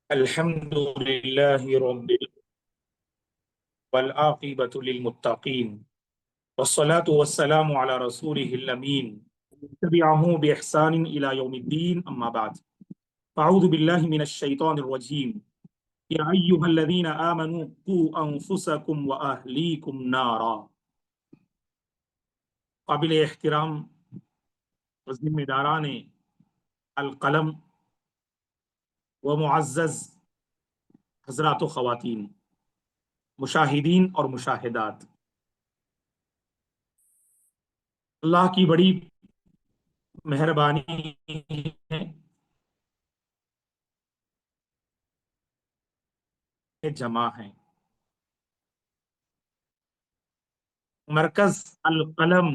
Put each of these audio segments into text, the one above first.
الحمد لله رب والعاقبة للمتقين والصلاة والسلام على رسوله الأمين تبعه بإحسان إلى يوم الدين أما بعد أعوذ بالله من الشيطان الرجيم يا أيها الذين آمنوا قوا أنفسكم وأهليكم نارا. قابل احترام ذمہ داران القلم و معزز حضرات و خواتین، مشاہدین اور مشاہدات، اللہ کی بڑی مہربانی ہے جمع ہیں. مرکز القلم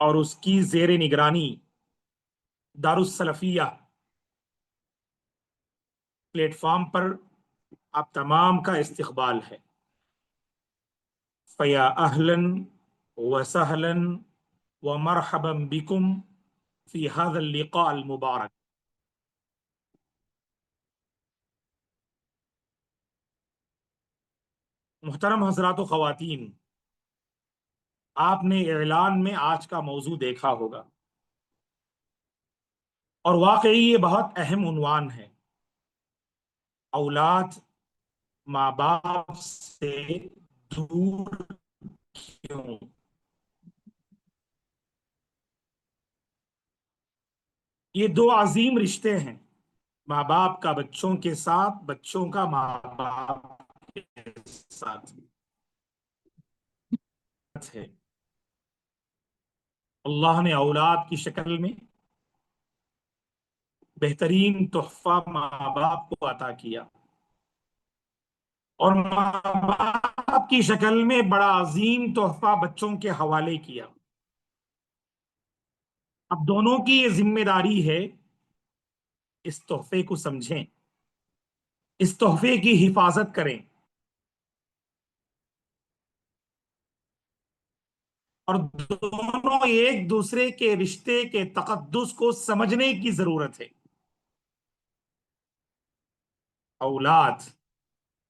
اور اس کی زیر نگرانی دارالسلفیہ پلیٹ فارم پر آپ تمام کا استقبال ہے. فیا اہلن و سہلن و مرحبا بکم فی هذا اللقاء المبارک. محترم حضرات و خواتین، آپ نے اعلان میں آج کا موضوع دیکھا ہوگا اور واقعی یہ بہت اہم عنوان ہے. اولاد ماں باپ سے دور کیوں؟ یہ دو عظیم رشتے ہیں، ماں باپ کا بچوں کے ساتھ، بچوں کا ماں باپ کے ساتھ ہے. اللہ نے اولاد کی شکل میں بہترین تحفہ ماں باپ کو عطا کیا اور ماں باپ کی شکل میں بڑا عظیم تحفہ بچوں کے حوالے کیا. اب دونوں کی یہ ذمہ داری ہے اس تحفے کو سمجھیں، اس تحفے کی حفاظت کریں اور دونوں ایک دوسرے کے رشتے کے تقدس کو سمجھنے کی ضرورت ہے. اولاد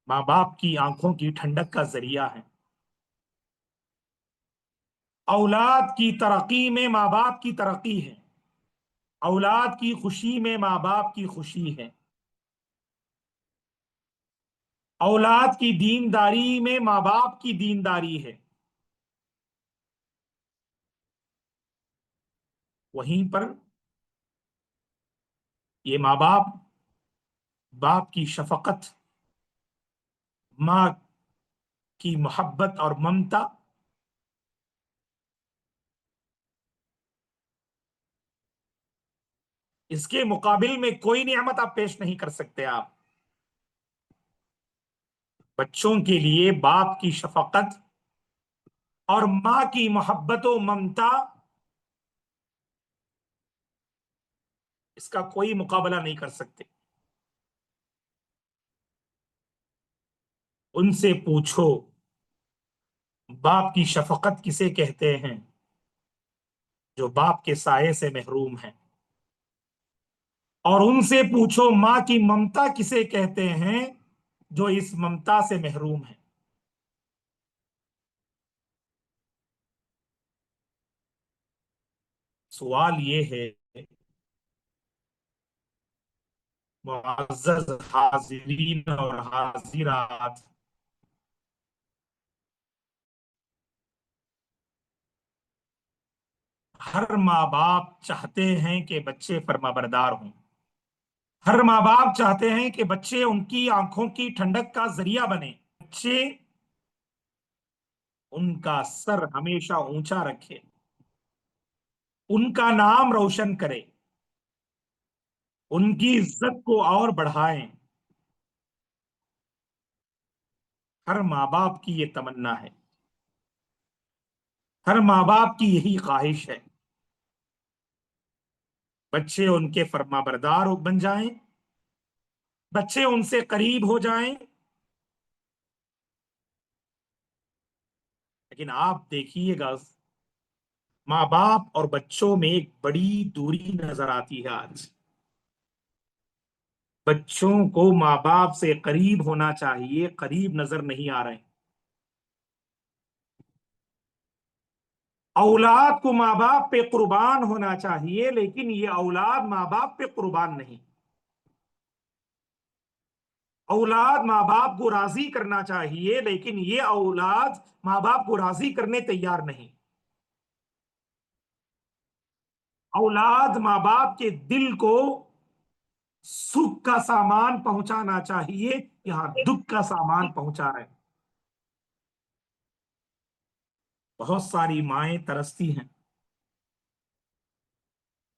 ماں باپ کی آنکھوں کی ٹھنڈک کا ذریعہ ہے. اولاد کی ترقی میں ماں باپ کی ترقی ہے. اولاد کی خوشی میں ماں باپ کی خوشی ہے. اولاد کی دینداری میں ماں باپ کی دینداری ہے. وہیں پر یہ ماں باپ، باپ کی شفقت، ماں کی محبت اور ممتا، اس کے مقابل میں کوئی نعمت آپ پیش نہیں کر سکتے. آپ بچوں کے لیے باپ کی شفقت اور ماں کی محبت و ممتا، اس کا کوئی مقابلہ نہیں کر سکتے. ان سے پوچھو باپ کی شفقت کسے کہتے ہیں جو باپ کے سائے سے محروم ہیں، اور ان سے پوچھو ماں کی ممتا کسے کہتے ہیں جو اس ممتا سے محروم ہے. سوال یہ ہے معزز حاضرین اور حاضرات، ہر ماں باپ چاہتے ہیں کہ بچے فرما بردار ہوں. ہر ماں باپ چاہتے ہیں کہ بچے ان کی آنکھوں کی ٹھنڈک کا ذریعہ بنے. بچے ان کا سر ہمیشہ اونچا رکھے، ان کا نام روشن کرے، ان کی عزت کو اور بڑھائیں. ہر ماں باپ کی یہ تمنا ہے، ہر ماں باپ کی یہی خواہش ہے. بچے ان کے فرما بردار بن جائیں، بچے ان سے قریب ہو جائیں. لیکن آپ دیکھیے گا ماں باپ اور بچوں میں ایک بڑی دوری نظر آتی ہے آج. بچوں کو ماں باپ سے قریب ہونا چاہیے، قریب نظر نہیں آ رہے ہیں۔ اولاد کو ماں باپ پہ قربان ہونا چاہیے، لیکن یہ اولاد ماں باپ پہ قربان نہیں۔ اولاد ماں باپ کو راضی کرنا چاہیے، لیکن یہ اولاد ماں باپ کو راضی کرنے تیار نہیں۔ اولاد ماں باپ کے دل کو سکھ کا سامان پہنچانا چاہیے، یہاں دکھ کا سامان پہنچا رہے ہیں۔ بہت ساری مائیں ترستی ہیں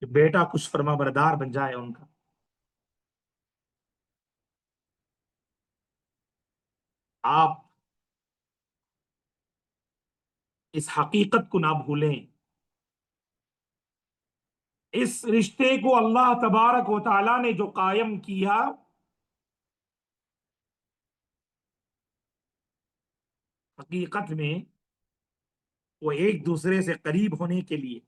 کہ بیٹا کچھ فرما بردار بن جائے ان کا۔ آپ اس حقیقت کو نہ بھولیں، اس رشتے کو اللہ تبارک و تعالی نے جو قائم کیا، حقیقت میں وہ ایک دوسرے سے قریب ہونے کے لیے،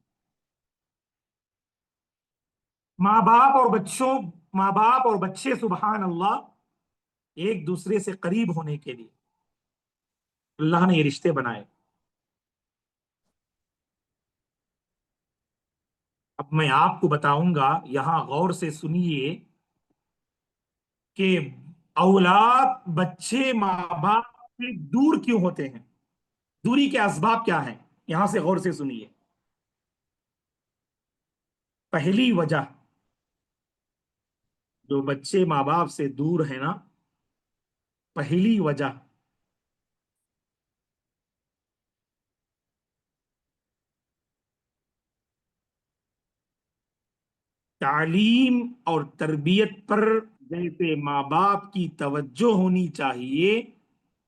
ماں باپ اور بچوں ماں باپ اور بچے سبحان اللہ ایک دوسرے سے قریب ہونے کے لیے اللہ نے یہ رشتے بنائے۔ اب میں آپ کو بتاؤں گا، یہاں غور سے سنیے کہ اولاد بچے ماں باپ سے دور کیوں ہوتے ہیں، دوری کے اسباب کیا ہیں، یہاں سے غور سے سنیے۔ پہلی وجہ جو بچے ماں باپ سے دور ہے نا، پہلی وجہ تعلیم اور تربیت پر جیسے ماں باپ کی توجہ ہونی چاہیے،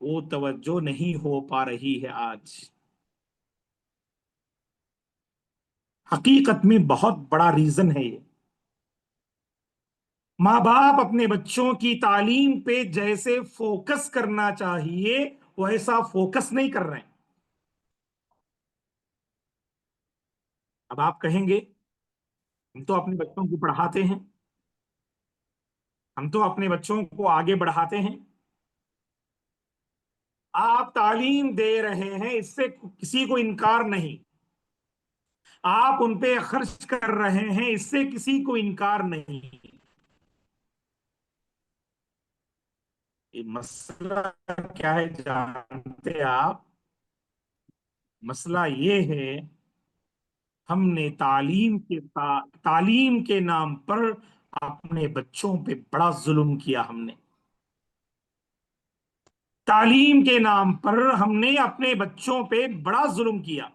وہ توجہ نہیں ہو پا رہی ہے آج۔ حقیقت میں بہت بڑا ریزن ہے یہ۔ ماں باپ اپنے بچوں کی تعلیم پہ جیسے فوکس کرنا چاہیے ویسا فوکس نہیں کر رہے ہیں۔ اب آپ کہیں گے ہم تو اپنے بچوں کو پڑھاتے ہیں، ہم تو اپنے بچوں کو آگے بڑھاتے ہیں۔ آپ تعلیم دے رہے ہیں، اس سے کسی کو انکار نہیں۔ آپ ان پہ خرچ کر رہے ہیں، اس سے کسی کو انکار نہیں۔ یہ مسئلہ کیا ہے جانتے آپ؟ مسئلہ یہ ہے، ہم نے تعلیم کے نام پر اپنے بچوں پہ بڑا ظلم کیا۔ ہم نے تعلیم کے نام پر ہم نے اپنے بچوں پہ بڑا ظلم کیا۔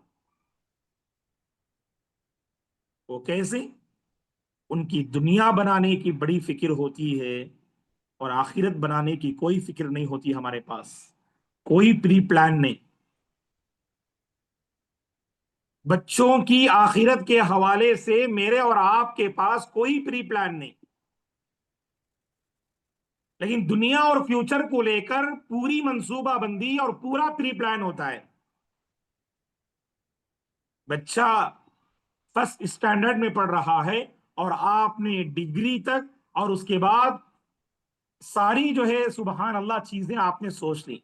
وہ کیسے؟ ان کی دنیا بنانے کی بڑی فکر ہوتی ہے اور آخرت بنانے کی کوئی فکر نہیں ہوتی ہمارے پاس، کوئی پری پلان نہیں۔ بچوں کی آخرت کے حوالے سے میرے اور آپ کے پاس کوئی پری پلان نہیں، لیکن دنیا اور فیوچر کو لے کر پوری منصوبہ بندی اور پورا پری پلان ہوتا ہے۔ بچہ فرسٹ اسٹینڈرڈ میں پڑھ رہا ہے اور آپ نے ڈگری تک اور اس کے بعد ساری جو ہے سبحان اللہ چیزیں آپ نے سوچ لی،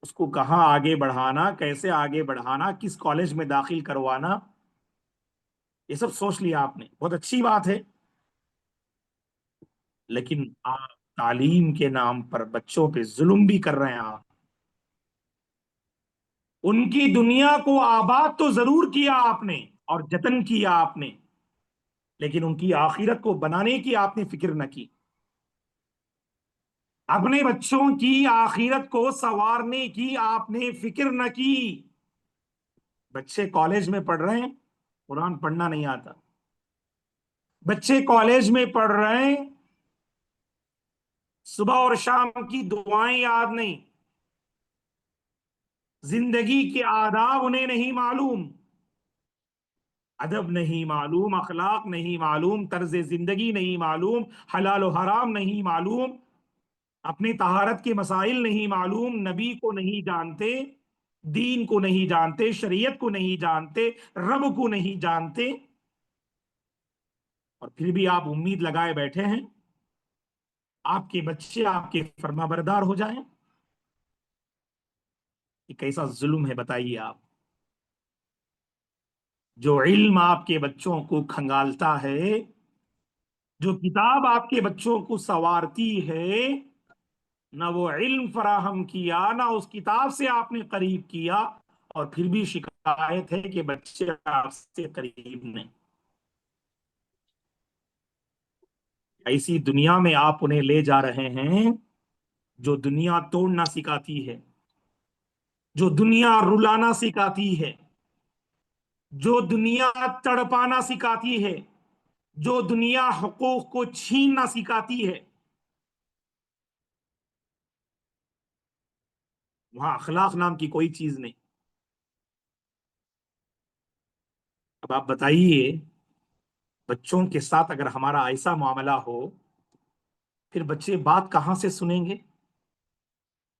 اس کو کہاں آگے بڑھانا، کیسے آگے بڑھانا، کس کالج میں داخل کروانا، یہ سب سوچ لیا آپ نے، بہت اچھی بات ہے۔ لیکن آپ تعلیم کے نام پر بچوں پہ ظلم بھی کر رہے ہیں آپ۔ ان کی دنیا کو آباد تو ضرور کیا آپ نے اور جتن کیا آپ نے، لیکن ان کی آخرت کو بنانے کی آپ نے فکر نہ کی۔ اپنے بچوں کی آخرت کو سنوارنے کی آپ نے فکر نہ کی۔ بچے کالج میں پڑھ رہے ہیں، قرآن پڑھنا نہیں آتا۔ بچے کالج میں پڑھ رہے ہیں، صبح اور شام کی دعائیں یاد نہیں، زندگی کے آداب انہیں نہیں معلوم، ادب نہیں معلوم، اخلاق نہیں معلوم، طرز زندگی نہیں معلوم، حلال و حرام نہیں معلوم، اپنی طہارت کے مسائل نہیں معلوم، نبی کو نہیں جانتے، دین کو نہیں جانتے، شریعت کو نہیں جانتے، رب کو نہیں جانتے۔ اور پھر بھی آپ امید لگائے بیٹھے ہیں آپ کے بچے آپ کے فرما بردار ہو جائیں. یہ کیسا ظلم ہے بتائیے آپ. جو علم آپ کے بچوں کو کھنگالتا ہے، جو کتاب آپ کے بچوں کو سنوارتی ہے، نہ وہ علم فراہم کیا نہ اس کتاب سے آپ نے قریب کیا، اور پھر بھی شکایت ہے کہ بچے آپ سے قریب نہیں. ایسی دنیا میں آپ انہیں لے جا رہے ہیں جو دنیا توڑنا سکھاتی ہے، جو دنیا رلانا سکھاتی ہے، جو دنیا تڑپانا سکھاتی ہے، جو دنیا حقوق کو چھیننا سکھاتی ہے. وہاں اخلاق نام کی کوئی چیز نہیں. اب آپ بتائیے، بچوں کے ساتھ اگر ہمارا ایسا معاملہ ہو، پھر بچے بات کہاں سے سنیں گے؟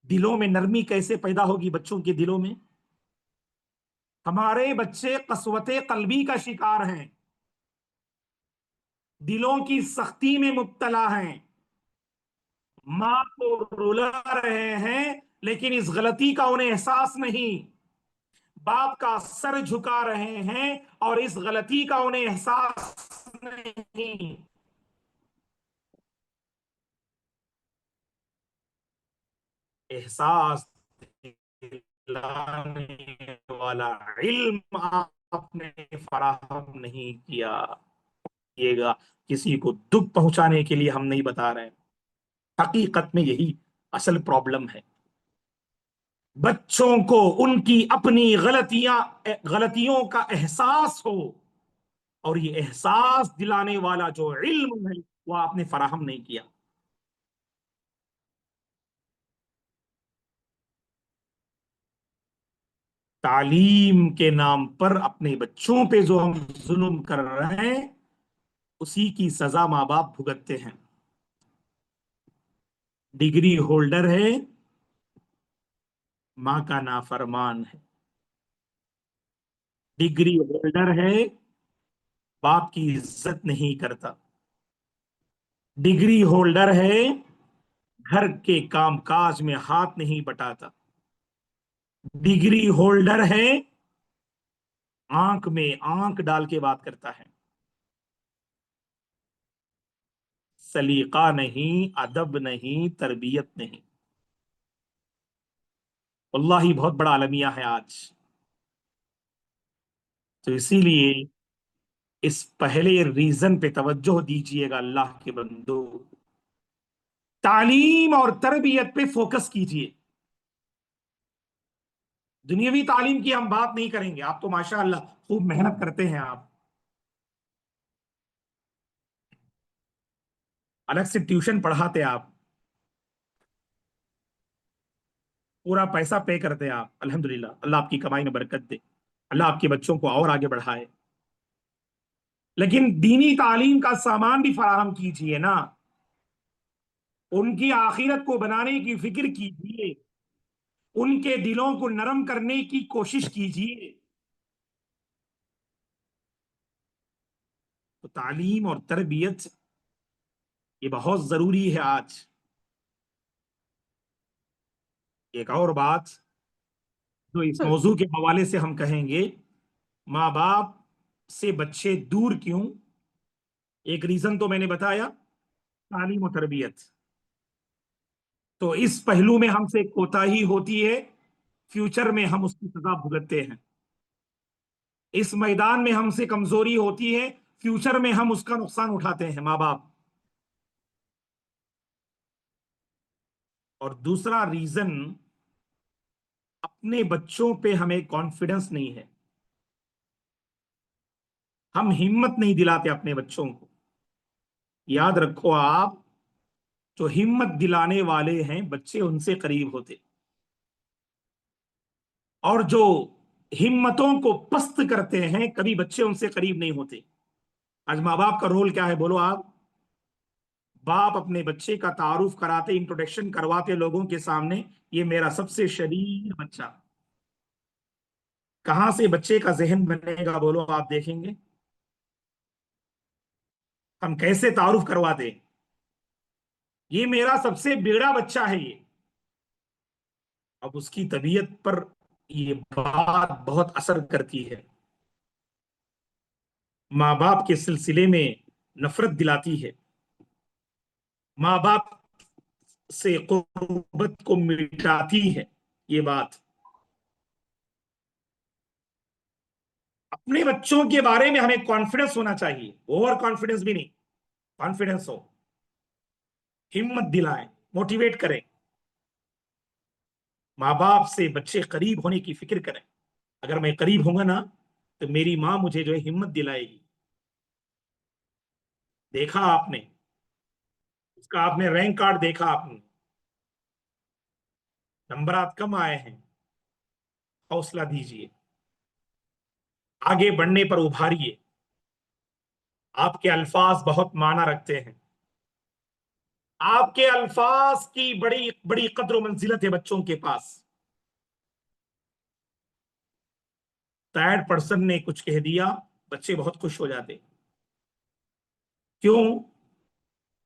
دلوں میں نرمی کیسے پیدا ہوگی بچوں کے دلوں میں؟ ہمارے بچے قسوت قلبی کا شکار ہیں، دلوں کی سختی میں مبتلا ہیں، ماں کو رلا رہے ہیں لیکن اس غلطی کا انہیں احساس نہیں، باپ کا سر جھکا رہے ہیں اور اس غلطی کا انہیں احساس نہیں. احساس دلانے والا علم آپ نے فراہم نہیں کیا. یہ گا کسی کو دکھ پہنچانے کے لیے ہم نہیں بتا رہے ہیں. حقیقت میں یہی اصل پرابلم ہے. بچوں کو ان کی اپنی غلطیوں کا احساس ہو، اور یہ احساس دلانے والا جو علم ہے وہ آپ نے فراہم نہیں کیا. تعلیم کے نام پر اپنے بچوں پہ جو ہم ظلم کر رہے ہیں، اسی کی سزا ماں باپ بھگتتے ہیں. ڈگری ہولڈر ہے، ماں کا نافرمان ہے. ڈگری ہولڈر ہے، باپ کی عزت نہیں کرتا. ڈگری ہولڈر ہے، گھر کے کام کاج میں ہاتھ نہیں بٹاتا. ڈگری ہولڈر ہے، آنکھ میں آنکھ ڈال کے بات کرتا ہے. سلیقہ نہیں، ادب نہیں، تربیت نہیں. واللہ ہی بہت بڑا المیہ ہے آج. تو اسی لیے اس پہلے ریزن پہ توجہ دیجئے گا اللہ کے بندو. تعلیم اور تربیت پہ فوکس کیجئے. دنیاوی تعلیم کی ہم بات نہیں کریں گے، آپ تو ماشاءاللہ خوب محنت کرتے ہیں. آپ الگ سے ٹیوشن پڑھاتے، آپ پورا پیسہ پے کرتے ہیں. آپ الحمدللہ، اللہ آپ کی کمائی میں برکت دے، اللہ آپ کے بچوں کو اور آگے بڑھائے. لیکن دینی تعلیم کا سامان بھی فراہم کیجئے نا. ان کی آخرت کو بنانے کی فکر کیجئے، ان کے دلوں کو نرم کرنے کی کوشش کیجئے. تو تعلیم اور تربیت یہ بہت ضروری ہے آج. ایک اور بات جو اس موضوع کے حوالے سے ہم کہیں گے، ماں باپ سے بچے دور کیوں؟ ایک ریزن تو میں نے بتایا، تعلیم و تربیت. تو اس پہلو میں ہم سے کوتاہی ہوتی ہے، فیوچر میں ہم اس کی سزا بھگتتے ہیں. اس میدان میں ہم سے کمزوری ہوتی ہے، فیوچر میں ہم اس کا نقصان اٹھاتے ہیں ماں باپ. اور دوسرا ریزن، اپنے بچوں پہ ہمیں کانفیڈنس نہیں ہے. ہم ہمت نہیں دلاتے اپنے بچوں کو. یاد رکھو آپ، جو ہمت دلانے والے ہیں بچے ان سے قریب ہوتے، اور جو ہمتوں کو پست کرتے ہیں کبھی بچے ان سے قریب نہیں ہوتے. آج ماں باپ کا رول کیا ہے بولو آپ؟ باپ اپنے بچے کا تعارف کراتے، انٹروڈکشن کرواتے لوگوں کے سامنے، یہ میرا سب سے شریر بچہ. کہاں سے بچے کا ذہن بنے گا بولو، آپ دیکھیں گے. ہم کیسے تعارف کرواتے؟ یہ میرا سب سے بیڑا بچہ ہے یہ. اب اس کی طبیعت پر یہ بات بہت اثر کرتی ہے، ماں باپ کے سلسلے میں نفرت دلاتی ہے، ماں باپ سے قربت کو مٹاتی ہے یہ بات. اپنے بچوں کے بارے میں ہمیں کانفیڈنس ہونا چاہیے، اوور کانفیڈنس بھی نہیں، کانفیڈنس ہو، ہمت دلائیں، موٹیویٹ کریں. ماں باپ سے بچے قریب ہونے کی فکر کریں. اگر میں قریب ہوں گا نا تو میری ماں مجھے جو ہے ہمت دلائے گی. دیکھا آپ نے اس کا، آپ نے رینک کارڈ دیکھا، آپ نے نمبرات کم آئے ہیں، حوصلہ دیجیے، آگے بڑھنے پر ابھاریے. آپ کے الفاظ بہت معنی رکھتے ہیں، آپ کے الفاظ کی بڑی بڑی قدر و منزلت ہے بچوں کے پاس. تھرڈ پرسن نے کچھ کہہ دیا، بچے بہت خوش ہو جاتے. کیوں؟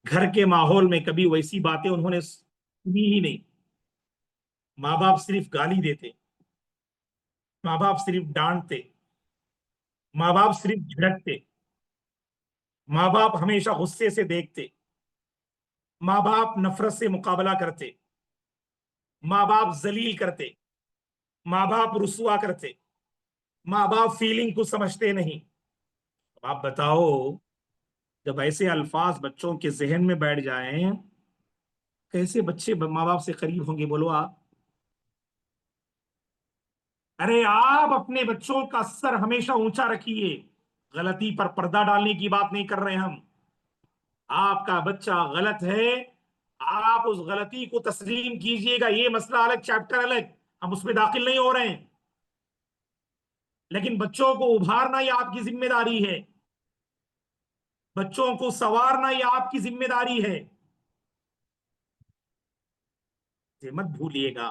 گھر کے ماحول میں کبھی ویسی باتیں انہوں نے سنی ہی نہیں. ماں باپ صرف گالی دیتے، ماں باپ صرف ڈانٹتے، ماں باپ صرف جھڑکتے، ماں باپ ہمیشہ غصے سے دیکھتے، ماں باپ نفرت سے مقابلہ کرتے، ماں باپ ذلیل کرتے، ماں باپ رسوا کرتے، ماں باپ فیلنگ کو سمجھتے نہیں. آپ بتاؤ، جب ایسے الفاظ بچوں کے ذہن میں بیٹھ جائیں، کیسے بچے ماں باپ سے قریب ہوں گے بولو آپ؟ ارے آپ اپنے بچوں کا سر ہمیشہ اونچا رکھیے. غلطی پر پردہ ڈالنے کی بات نہیں کر رہے ہم. آپ کا بچہ غلط ہے، آپ اس غلطی کو تسلیم کیجئے گا، یہ مسئلہ الگ، چیپٹر الگ، ہم اس میں داخل نہیں ہو رہے ہیں. لیکن بچوں کو ابھارنا یہ آپ کی ذمہ داری ہے، بچوں کو سنوارنا یہ آپ کی ذمہ داری ہے. یہ مت بھولیے گا.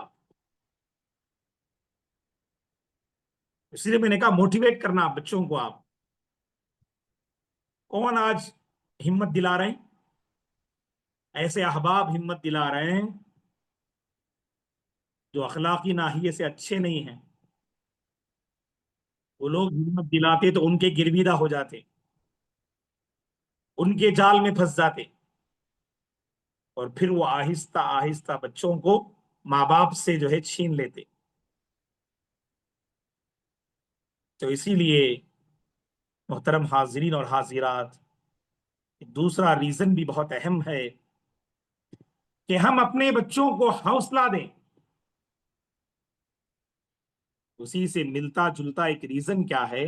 اس لیے میں نے کہا موٹیویٹ کرنا بچوں کو. آپ کون آج ہمت دلا رہے ہیں؟ ایسے احباب ہمت دلا رہے ہیں جو اخلاقی ناحیے سے اچھے نہیں ہیں. وہ لوگ ہمت دلاتے تو ان کے گرویدہ ہو جاتے، ان کے جال میں پھنس جاتے، اور پھر وہ آہستہ آہستہ بچوں کو ماں باپ سے جو ہے چھین لیتے. تو اسی لیے محترم حاضرین اور حاضرات، دوسرا ریزن بھی بہت اہم ہے کہ ہم اپنے بچوں کو حوصلہ دیں. اسی سے ملتا جلتا ایک ریزن کیا ہے؟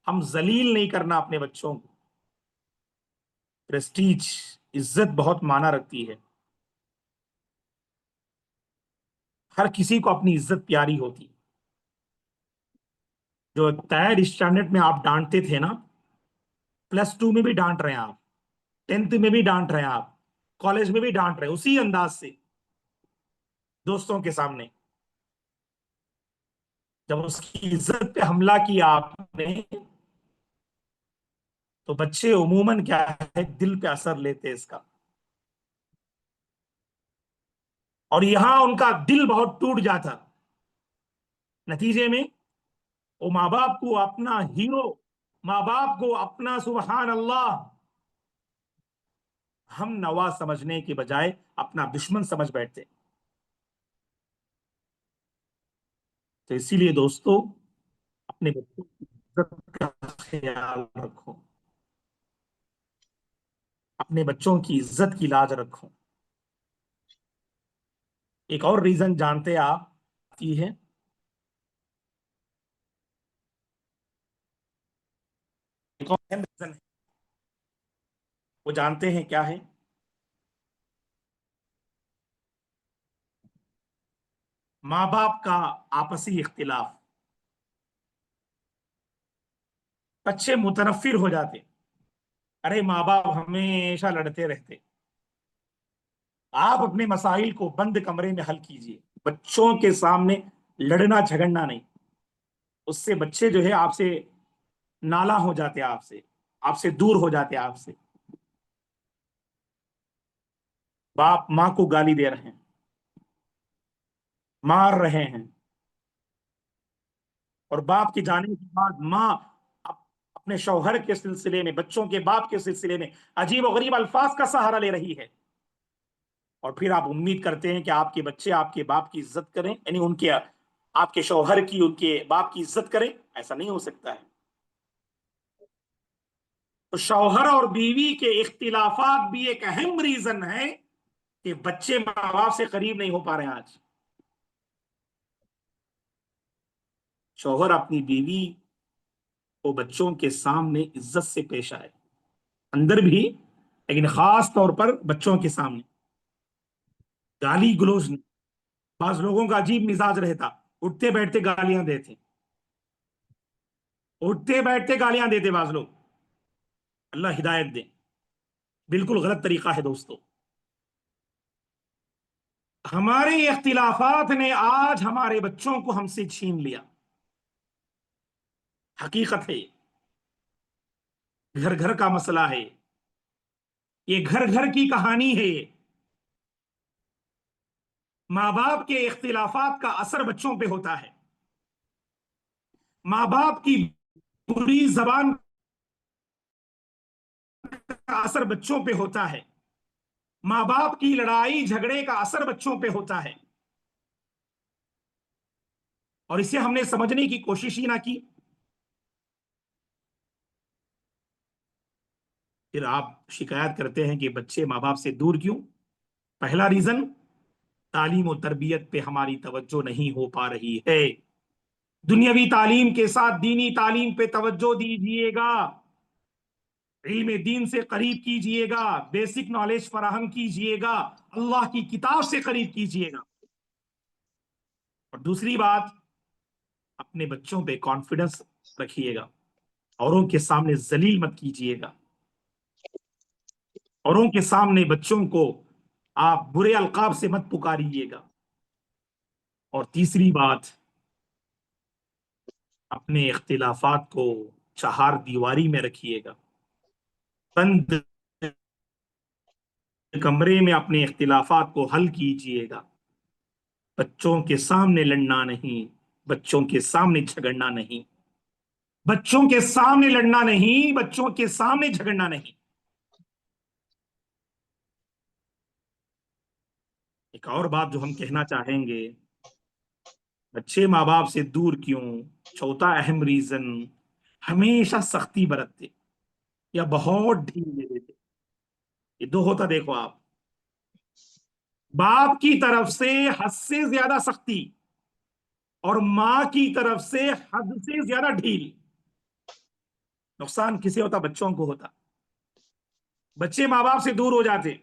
ہم ذلیل نہیں کرنا اپنے بچوں کو. پریسٹیج، عزت بہت معنی رکھتی ہے. ہر کسی کو اپنی عزت پیاری ہوتی. جو تیرڈ اسٹینڈرڈ میں آپ ڈانٹتے تھے نا، +2 میں بھی ڈانٹ رہے ہیں آپ، 10th میں بھی ڈانٹ رہے ہیں آپ، کالج میں بھی ڈانٹ رہے ہیں، اسی انداز سے دوستوں کے سامنے. جب اس کی عزت پہ حملہ کیا آپ نے تو بچے عموماً کیا ہے، دل پہ اثر لیتے اس کا، اور یہاں ان کا دل بہت ٹوٹ جاتا. نتیجے میں وہ ماں باپ کو اپنا ہیرو، ماں باپ کو اپنا سبحان اللہ ہم نوا سمجھنے کے بجائے اپنا دشمن سمجھ بیٹھتے. تو اسی لیے دوستو، اپنے بچوں کی عزت کا خیال رکھو، اپنے بچوں کی عزت کی لاج رکھو. ایک اور ریزن جانتے آپ کی ہے؟ ایک اور اہم ریزن ہے، وہ جانتے ہیں کیا ہے؟ ماں باپ کا آپسی اختلاف. بچے متنفر ہو جاتے. ارے ماں باپ ہمیشہ لڑتے رہتے. آپ اپنے مسائل کو بند کمرے میں حل کیجئے، بچوں کے سامنے لڑنا جھگڑنا نہیں. اس سے بچے جو ہے آپ سے نالا ہو جاتے، آپ سے دور ہو جاتے آپ سے. باپ ماں کو گالی دے رہے ہیں، مار رہے ہیں، اور باپ کے جانے کے بعد ماں اپنے شوہر کے سلسلے میں، بچوں کے باپ کے سلسلے میں عجیب و غریب الفاظ کا سہارا لے رہی ہے، اور پھر آپ امید کرتے ہیں کہ آپ کے بچے آپ کے باپ کی عزت کریں، یعنی ان کے آپ کے شوہر کی ان کے باپ کی عزت کریں؟ ایسا نہیں ہو سکتا ہے۔ تو شوہر اور بیوی کے اختلافات بھی ایک اہم ریزن ہے کہ بچے ماں باپ سے قریب نہیں ہو پا رہے ہیں آج۔ شوہر اپنی بیوی کو بچوں کے سامنے عزت سے پیش آئے، اندر بھی، لیکن خاص طور پر بچوں کے سامنے گالی گلوز نہیں۔ بعض لوگوں کا عجیب مزاج رہتا، اٹھتے بیٹھتے گالیاں دیتے، اٹھتے بیٹھتے گالیاں دیتے بعض لوگ، اللہ ہدایت دے، بالکل غلط طریقہ ہے دوستو۔ ہمارے اختلافات نے آج ہمارے بچوں کو ہم سے چھین لیا، حقیقت ہے، گھر گھر کا مسئلہ ہے، یہ گھر گھر کی کہانی ہے۔ ماں باپ کے اختلافات کا اثر بچوں پہ ہوتا ہے، ماں باپ کی بری زبان کا اثر بچوں پہ ہوتا ہے، ماں باپ کی لڑائی جھگڑے کا اثر بچوں پہ ہوتا ہے، اور اسے ہم نے سمجھنے کی کوشش ہی نہ کی۔ پھر آپ شکایت کرتے ہیں کہ بچے ماں باپ سے دور کیوں؟ پہلا ریزن، تعلیم و تربیت پہ ہماری توجہ نہیں ہو پا رہی ہے۔ دنیاوی تعلیم کے ساتھ دینی تعلیم پہ توجہ دیجیے گا، علم دین سے قریب کیجیے گا، بیسک نالج فراہم کیجیے گا، اللہ کی کتاب سے قریب کیجیے گا۔ اور دوسری بات، اپنے بچوں پہ کانفیڈنس رکھیے گا، اوروں کے سامنے ذلیل مت کیجیے گا، اوروں کے سامنے بچوں کو آپ برے القاب سے مت پکاریے گا۔ اور تیسری بات، اپنے اختلافات کو چہار دیواری میں رکھیے گا، بند کمرے میں اپنے اختلافات کو حل کیجیے گا، بچوں کے سامنے لڑنا نہیں، بچوں کے سامنے جھگڑنا نہیں، بچوں کے سامنے لڑنا نہیں، بچوں کے سامنے جھگڑنا نہیں۔ ایک اور بات جو ہم کہنا چاہیں گے، بچے ماں باپ سے دور کیوں؟ چوتھا اہم ریزن، ہمیشہ سختی برتتے یا بہت ڈھیل دے دیتے۔ یہ دو ہوتا دیکھو آپ، باپ کی طرف سے حد سے زیادہ سختی، اور ماں کی طرف سے حد سے زیادہ ڈھیل۔ نقصان کسے ہوتا؟ بچوں کو ہوتا۔ بچے ماں باپ سے دور ہو جاتے،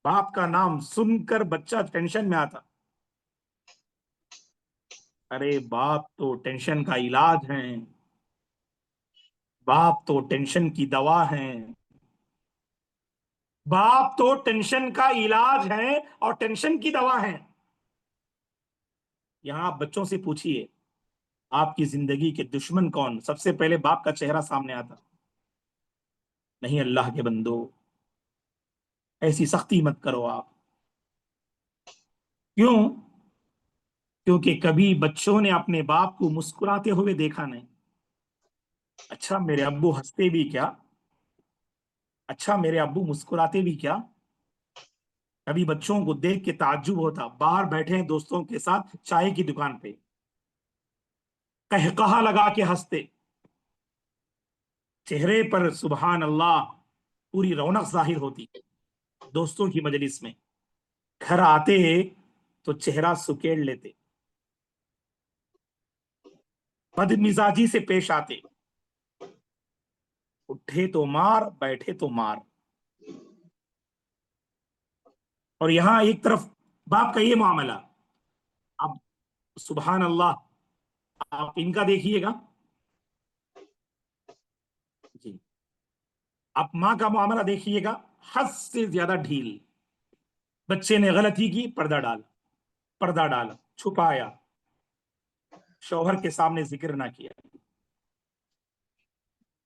باپ کا نام سن کر بچہ ٹینشن میں آتا، ارے باپ تو ٹینشن کا علاج ہے، باپ تو ٹینشن کی دوا ہے، باپ تو ٹینشن کا علاج ہے اور ٹینشن کی دوا ہے۔ یہاں آپ بچوں سے پوچھئے، آپ کی زندگی کے دشمن کون؟ سب سے پہلے باپ کا چہرہ سامنے آتا، نہیں اللہ کے بندو ایسی سختی مت کرو آپ۔ کیوں؟ کیونکہ کبھی بچوں نے اپنے باپ کو مسکراتے ہوئے دیکھا نہیں۔ اچھا میرے ابو ہنستے بھی کیا؟ اچھا میرے ابو مسکراتے بھی کیا؟ کبھی بچوں کو دیکھ کے تعجب ہوتا، باہر بیٹھے ہیں دوستوں کے ساتھ چائے کی دکان پہ، قہقہا لگا کے ہنستے، چہرے پر سبحان اللہ پوری رونق ظاہر ہوتی دوستوں کی مجلس میں۔ گھر آتے تو چہرہ سکیڑ لیتے، بد مزاجی سے پیش آتے، اٹھے تو مار، بیٹھے تو مار۔ اور یہاں ایک طرف باپ کا یہ معاملہ، اب سبحان اللہ آپ ان کا دیکھیے گا، جی آپ ماں کا معاملہ دیکھیے گا، حد سے زیادہ ڈھیل۔ بچے نے غلطی کی، پردہ ڈالا، پردہ ڈالا، چھپایا، شوہر کے سامنے ذکر نہ کیا۔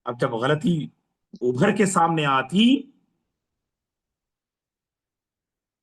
اب جب غلطی ابھر کے سامنے آتی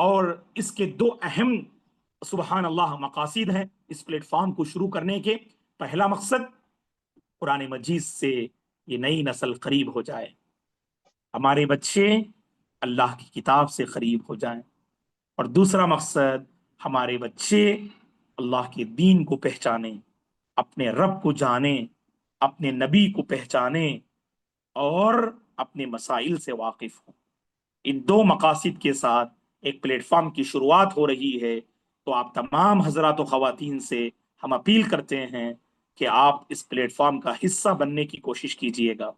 اور اس کے دو اہم سبحان اللہ مقاصد ہیں اس پلیٹ فارم کو شروع کرنے کے۔ پہلا مقصد قرآن مجید سے یہ نئی نسل قریب ہو جائے، ہمارے بچے اللہ کی کتاب سے قریب ہو جائیں، اور دوسرا مقصد ہمارے بچے اللہ کے دین کو پہچانیں، اپنے رب کو جانیں، اپنے نبی کو پہچانیں، اور اپنے مسائل سے واقف ہوں۔ ان دو مقاصد کے ساتھ ایک پلیٹ فارم کی شروعات ہو رہی ہے، تو آپ تمام حضرات و خواتین سے ہم اپیل کرتے ہیں کہ آپ اس پلیٹ فارم کا حصہ بننے کی کوشش کیجئے گا۔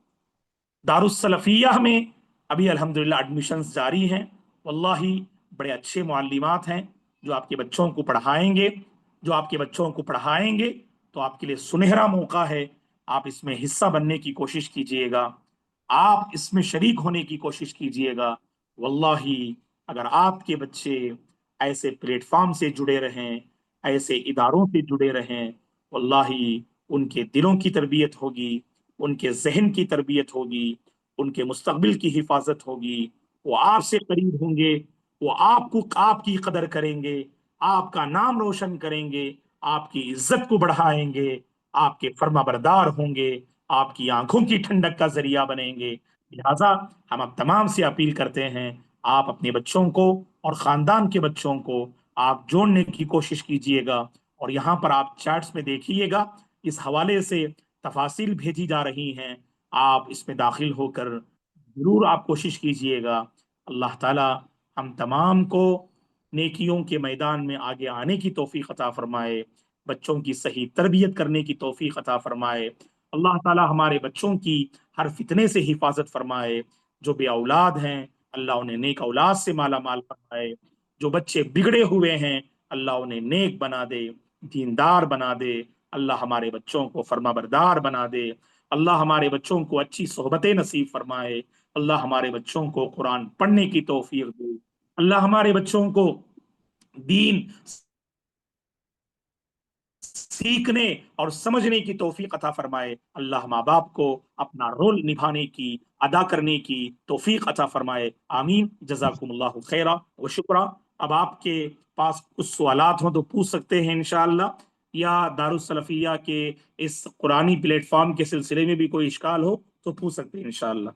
دارالسلفیہ میں ابھی الحمدللہ ایڈمیشنز جاری ہیں، واللہ بڑے اچھے معلمات ہیں جو آپ کے بچوں کو پڑھائیں گے، تو آپ کے لیے سنہرا موقع ہے، آپ اس میں حصہ بننے کی کوشش کیجئے گا، آپ اس میں شریک ہونے کی کوشش کیجئے گا۔ واللہ اگر آپ کے بچے ایسے پلیٹ فارم سے جڑے رہیں، ایسے اداروں سے جڑے رہیں، واللہ ان کے دلوں کی تربیت ہوگی، ان کے ذہن کی تربیت ہوگی، ان کے مستقبل کی حفاظت ہوگی، وہ آپ سے قریب ہوں گے، وہ آپ کی قدر کریں گے، آپ کا نام روشن کریں گے، آپ کی عزت کو بڑھائیں گے، آپ کے فرما بردار ہوں گے، آپ کی آنکھوں کی ٹھنڈک کا ذریعہ بنیں گے۔ لہذا ہم اب تمام سے اپیل کرتے ہیں، آپ اپنے بچوں کو اور خاندان کے بچوں کو آپ جوڑنے کی کوشش کیجئے گا، اور یہاں پر آپ چیٹس میں دیکھیے گا اس حوالے سے تفاصیل بھیجی جا رہی ہیں، آپ اس میں داخل ہو کر ضرور آپ کوشش کیجئے گا۔ اللہ تعالی ہم تمام کو نیکیوں کے میدان میں آگے آنے کی توفیق عطا فرمائے، بچوں کی صحیح تربیت کرنے کی توفیق عطا فرمائے۔ اللہ تعالی ہمارے بچوں کی ہر فتنے سے حفاظت فرمائے، جو بے اولاد ہیں اللہ انہیں نیک اولاد سے مالا مال فرمائے، جو بچے بگڑے ہوئے ہیں اللہ انہیں نیک بنا دے، دیندار بنا دے، اللہ ہمارے بچوں کو فرما بردار بنا دے، اللہ ہمارے بچوں کو اچھی صحبتیں نصیب فرمائے، اللہ ہمارے بچوں کو قرآن پڑھنے کی توفیق دے، اللہ ہمارے بچوں کو دین سیکھنے اور سمجھنے کی توفیق عطا فرمائے، اللہ ماں باپ کو اپنا رول نبھانے کی، ادا کرنے کی توفیق عطا فرمائے، آمین۔ جزاکم اللہ خیرہ و شکرہ۔ اب آپ کے پاس کچھ سوالات ہوں تو پوچھ سکتے ہیں انشاءاللہ، یا دارالسلفیہ کے اس قرآنی پلیٹ فارم کے سلسلے میں بھی کوئی اشکال ہو تو پوچھ سکتے ہیں انشاءاللہ۔